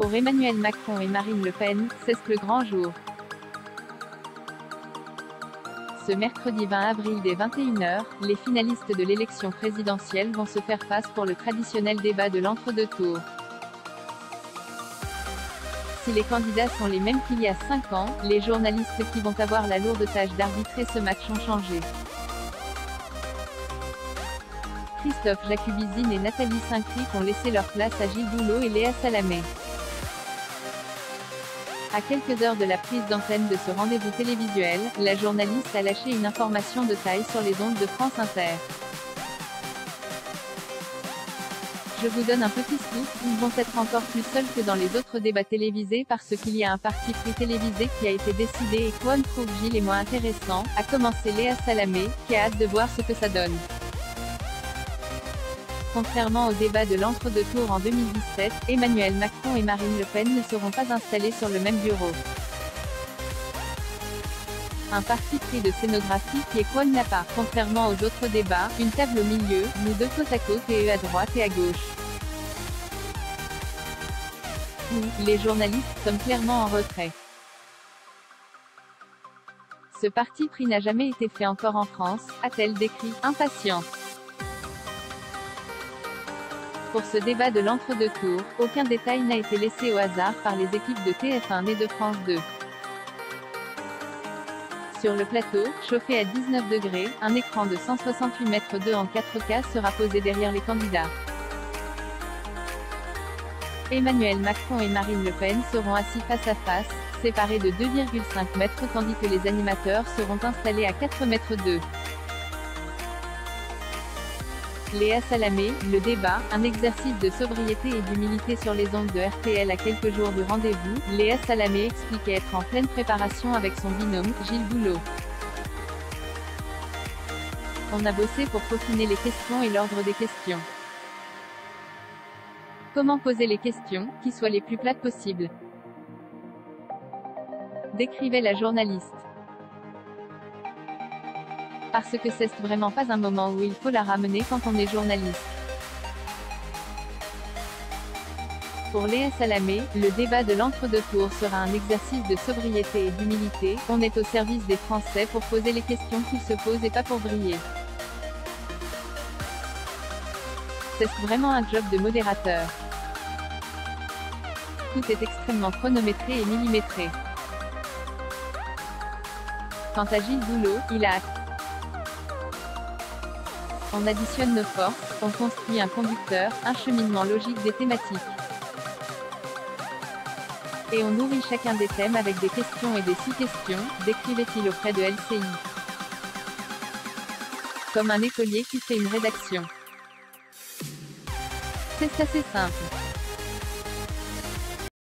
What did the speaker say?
Pour Emmanuel Macron et Marine Le Pen, c'est le grand jour. Ce mercredi 20 avril dès 21h, les finalistes de l'élection présidentielle vont se faire face pour le traditionnel débat de l'entre-deux tours. Si les candidats sont les mêmes qu'il y a 5 ans, les journalistes qui vont avoir la lourde tâche d'arbitrer ce match ont changé. Christophe Jacubizine et Nathalie Saint-Cricq ont laissé leur place à Gilles Boulot et Léa Salamé. À quelques heures de la prise d'antenne de ce rendez-vous télévisuel, la journaliste a lâché une information de taille sur les ondes de France Inter. Je vous donne un petit scoop, ils vont être encore plus seuls que dans les autres débats télévisés parce qu'il y a un parti pris télévisé qui a été décidé et Kwon trouve Gilles est moins intéressant, a commencé Léa Salamé, qui a hâte de voir ce que ça donne. Contrairement au débat de l'entre-deux tours en 2017, Emmanuel Macron et Marine Le Pen ne seront pas installés sur le même bureau. Un parti pris de scénographie qui est Kwon n'a pas. Contrairement aux autres débats, une table au milieu, nous deux côte à côte et eux à droite et à gauche. Nous, les journalistes, sommes clairement en retrait. Ce parti pris n'a jamais été fait encore en France, a-t-elle décrit, impatiente. Pour ce débat de l'entre-deux tours, aucun détail n'a été laissé au hasard par les équipes de TF1 et de France 2. Sur le plateau, chauffé à 19 degrés, un écran de 168 mètres 2 en 4K sera posé derrière les candidats. Emmanuel Macron et Marine Le Pen seront assis face à face, séparés de 2,5 mètres tandis que les animateurs seront installés à 4 mètres 2. Léa Salamé, le débat, un exercice de sobriété et d'humilité sur les ondes de RTL à quelques jours du rendez-vous. Léa Salamé expliquait être en pleine préparation avec son binôme, Gilles Boulot. On a bossé pour peaufiner les questions et l'ordre des questions. Comment poser les questions, qui soient les plus plates possibles, décrivait la journaliste. Parce que c'est vraiment pas un moment où il faut la ramener quand on est journaliste. Pour Léa Salamé, le débat de l'entre-deux tours sera un exercice de sobriété et d'humilité. On est au service des Français pour poser les questions qu'ils se posent et pas pour briller. C'est vraiment un job de modérateur. Tout est extrêmement chronométré et millimétré. Quant à Gilles Boulot, il a hâte. On additionne nos forces, on construit un conducteur, un cheminement logique des thématiques. Et on nourrit chacun des thèmes avec des questions et des sous-questions, décrivait-il auprès de LCI. Comme un écolier qui fait une rédaction. C'est assez simple.